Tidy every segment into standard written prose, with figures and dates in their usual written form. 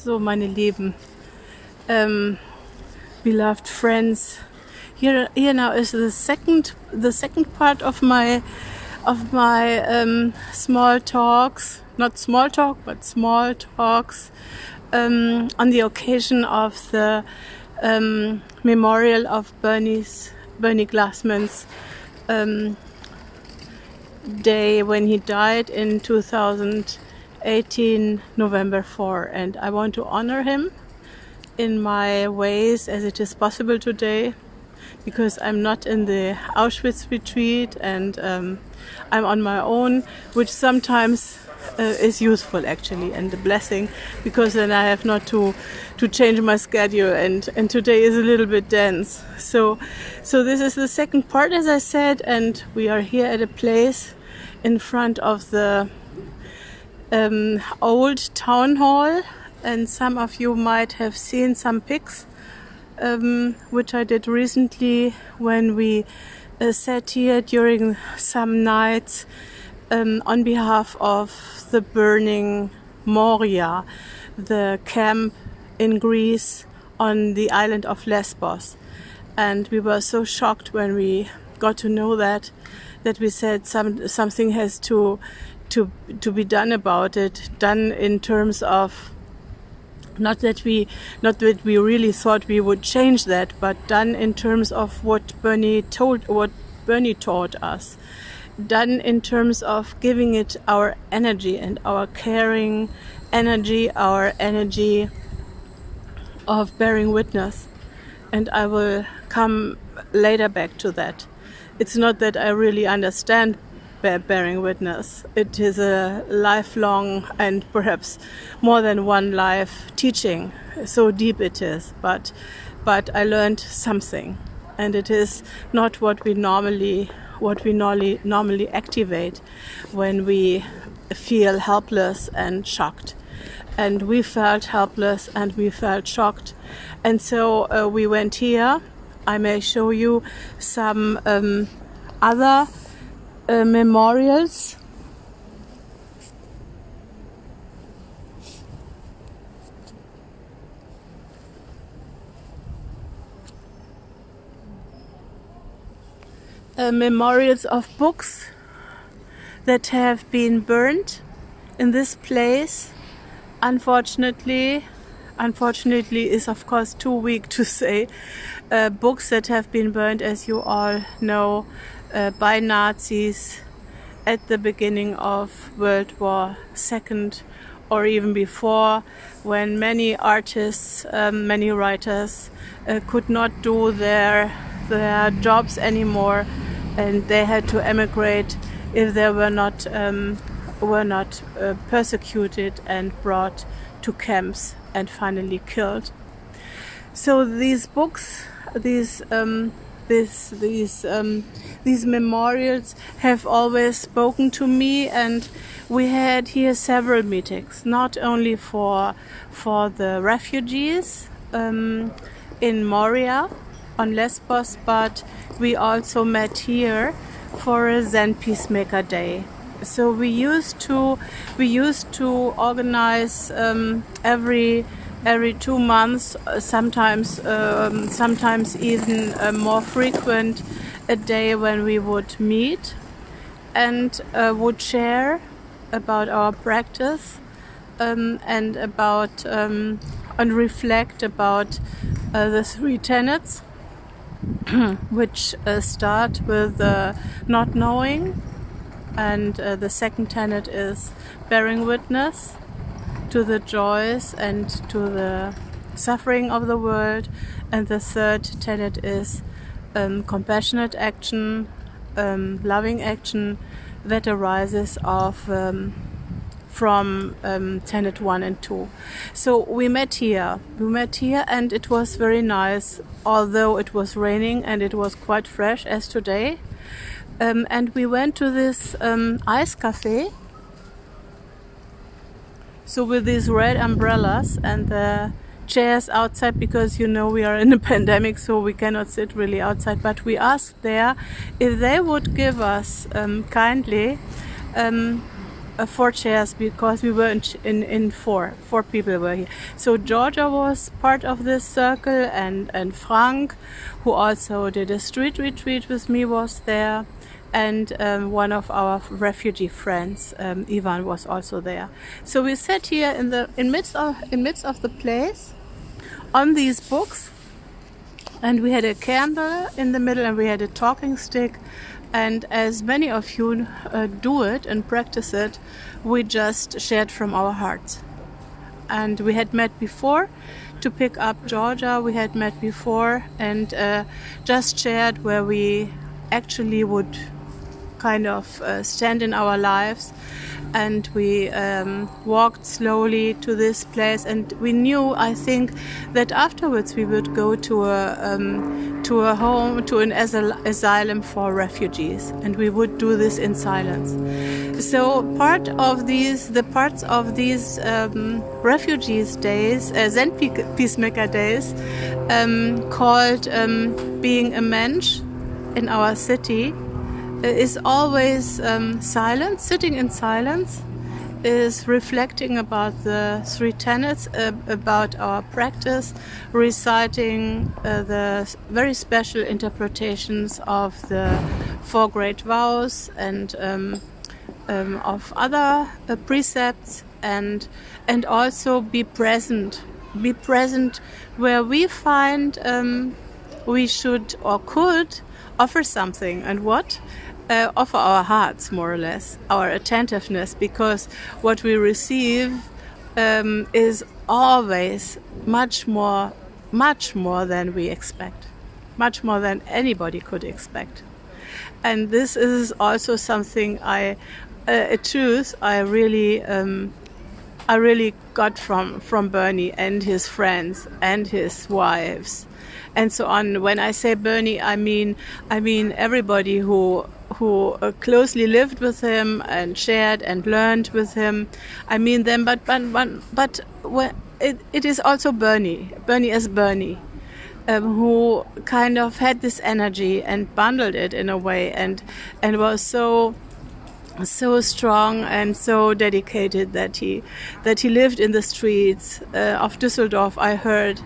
So, meine Lieben, beloved friends, here now is the second part of my small talks, not small talk, but small talks on the occasion of the memorial of Bernie Glassman's day when he died in 2018, November 4. And I want to honor him in my ways as it is possible today, because I'm not in the Auschwitz retreat and I'm on my own, which sometimes is useful actually and a blessing, because then I have not to change my schedule, and today is a little bit dense. So this is the second part, as I said, and we are here at a place in front of the old town hall, and some of you might have seen some pics which I did recently when we sat here during some nights on behalf of the burning Moria, the camp in Greece on the island of Lesbos. And we were so shocked when we got to know that we said something has to be done about it, done in terms of not that we really thought we would change that, but done in terms of what Bernie taught us, done in terms of giving it our energy and our caring energy, our energy of bearing witness. And I will come later back to that. It's not that I really understand bearing witness. It is a lifelong and perhaps more than one life teaching. So deep it is, but I learned something, and it is not what we normally activate when we feel helpless and shocked. And we felt helpless and we felt shocked, and so we went here. I may show you some other memorials. Memorials of books that have been burned in this place. Unfortunately is of course too weak to say. Books that have been burned, as you all know, by Nazis at the beginning of World War II, or even before, when many artists, many writers could not do their jobs anymore, and they had to emigrate if they were not persecuted and brought to camps and finally killed. So these books, these memorials have always spoken to me, and we had here several meetings, not only for the refugees in Moria on Lesbos, but we also met here for a Zen Peacemaker Day. So we used to organize every 2 months, sometimes even more frequent, a day when we would meet and would share about our practice and about and reflect about the 3 tenets, which start with not knowing, and the second tenet is bearing witness to the joys and to the suffering of the world, and the third tenet is compassionate action, loving action that arises from tenet 1 and 2. So we met here, and it was very nice, although it was raining and it was quite fresh as today. And we went to this ice cafe, so with these red umbrellas and the chairs outside, because you know we are in a pandemic, so we cannot sit really outside. But we asked there if they would give us kindly 4 chairs because we were in four people were here. So Georgia was part of this circle, and Frank, who also did a street retreat with me, was there, and one of our refugee friends, Ivan, was also there. So we sat here in midst of the place on these books, and we had a candle in the middle, and we had a talking stick. And as many of you do it and practice it, we just shared from our hearts. And we had met before to pick up Georgia. We had met before and just shared where we actually would kind of stand in our lives. And we walked slowly to this place, and we knew, I think, that afterwards we would go to a home, to an asylum for refugees, and we would do this in silence. So the parts of these refugees days, Zen peacemaker days, called being a mensch in our city, is always silence. Sitting in silence is reflecting about the 3 tenets, about our practice, reciting the very special interpretations of the 4 great vows and of other precepts, and also be present. Be present where we find we should or could offer something, and what? Offer our hearts, more or less, our attentiveness, because what we receive is always much more than we expect, much more than anybody could expect. And this is also something a truth I really got from Bernie and his friends and his wives and so on. When I say Bernie, I mean everybody who closely lived with him and shared and learned with him. I mean them, but it is also Bernie as Bernie, who kind of had this energy and bundled it in a way, and was so strong and so dedicated that he lived in the streets of Düsseldorf, I heard.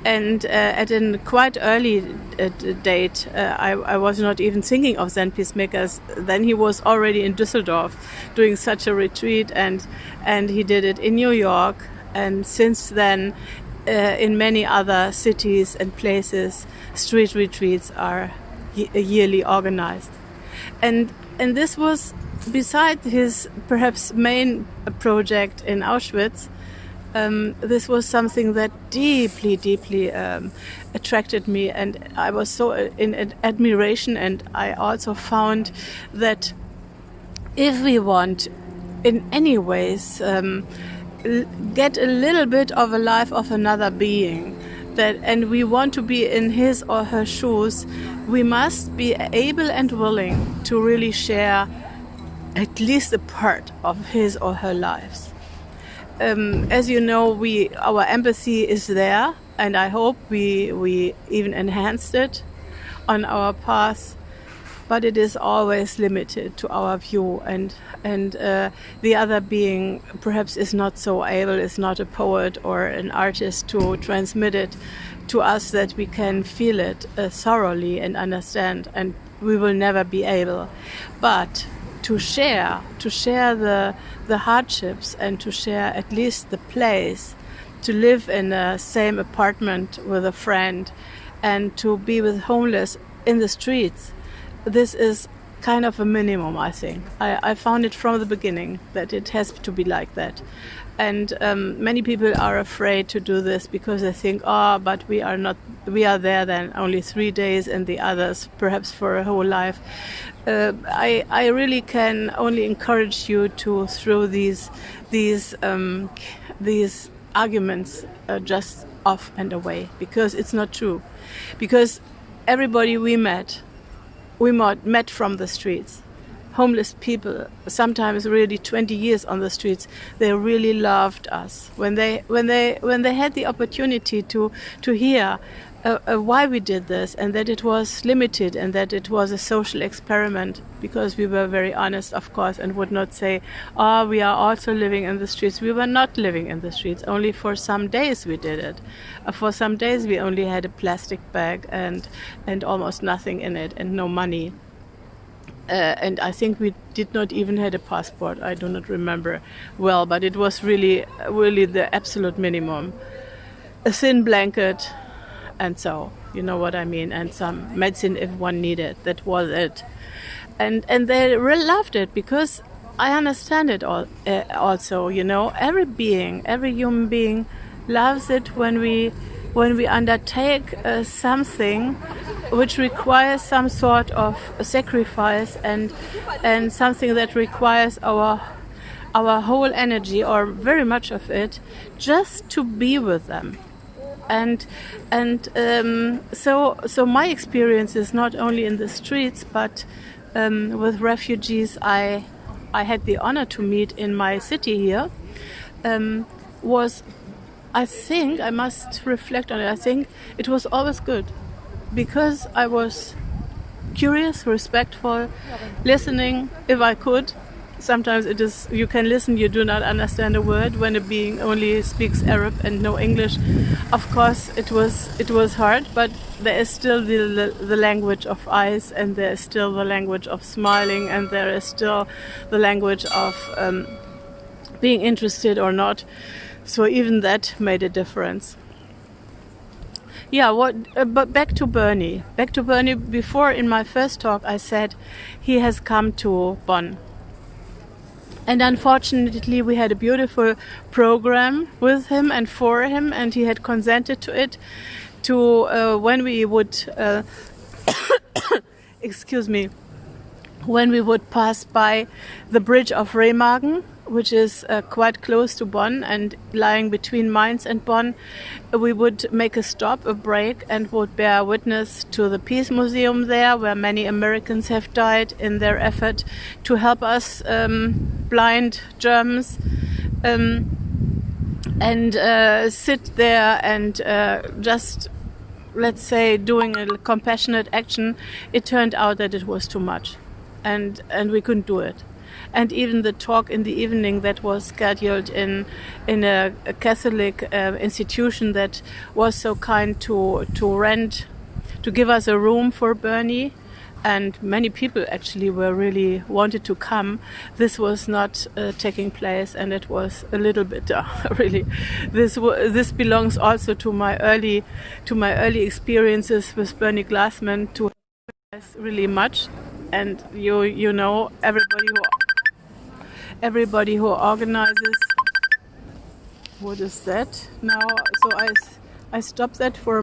And at a quite early date, I was not even thinking of Zen peacemakers. Then he was already in Düsseldorf doing such a retreat, and he did it in New York. And since then, in many other cities and places, street retreats are yearly organized. And this was, beside his perhaps main project in Auschwitz, this was something that deeply attracted me, and I was so in admiration. And I also found that if we want, in any ways, get a little bit of a life of another being, and we want to be in his or her shoes, we must be able and willing to really share at least a part of his or her lives. As you know, our empathy is there, and I hope we even enhanced it on our path, but it is always limited to our view, and the other being perhaps is not so able, is not a poet or an artist to transmit it to us that we can feel it thoroughly and understand, and we will never be able. But to share the hardships, and to share at least the place, to live in the same apartment with a friend, and to be with homeless in the streets, this is kind of a minimum, I think. I found it from the beginning that it has to be like that. And many people are afraid to do this because they think, but we are there then only 3 days, and the others perhaps for a whole life. I really can only encourage you to throw these arguments just off and away, because it's not true. Because everybody we met from the streets. Homeless people, sometimes really 20 years on the streets, they really loved us. When they had the opportunity to hear why we did this, and that it was limited, and that it was a social experiment, because we were very honest, of course, and would not say, oh, we are also living in the streets. We were not living in the streets. Only for some days we did it. For some days we only had a plastic bag and almost nothing in it, and no money. And I think we did not even had a passport. I do not remember well, but it was really the absolute minimum. A thin blanket, and so, you know what I mean, and some medicine if one needed. That was it. And they really loved it, because I understand it all, also, you know, every human being loves it when we undertake something which requires some sort of sacrifice, and something that requires our whole energy, or very much of it, just to be with them. So my experience is not only in the streets, but with refugees I had the honor to meet in my city here, was, I think, I must reflect on it, I think it was always good, because I was curious, respectful, listening if I could. Sometimes it is, you can listen, you do not understand a word when a being only speaks Arab and no English. Of course, it was hard, but there is still the language of eyes, and there is still the language of smiling, and there is still the language of being interested or not. So even that made a difference. Yeah, but back to Bernie. Before, in my first talk, I said he has come to Bonn. And unfortunately, we had a beautiful program with him and for him, and he had consented to it, when we would, excuse me, when we would pass by the bridge of Remagen, which is quite close to Bonn and lying between Mainz and Bonn. We would make a stop, a break, and would bear witness to the Peace Museum there, where many Americans have died in their effort to help us blind Germans, and sit there and just, let's say, doing a compassionate action. It turned out that it was too much, and we couldn't do it. And even the talk in the evening that was scheduled in a Catholic institution that was so kind to give us a room for Bernie, and many people actually really wanted to come. This was not taking place, and it was a little bit really. This belongs also to my early experiences with Bernie Glassman, to really much. And you know, everybody who organizes. What is that now? So I stopped that for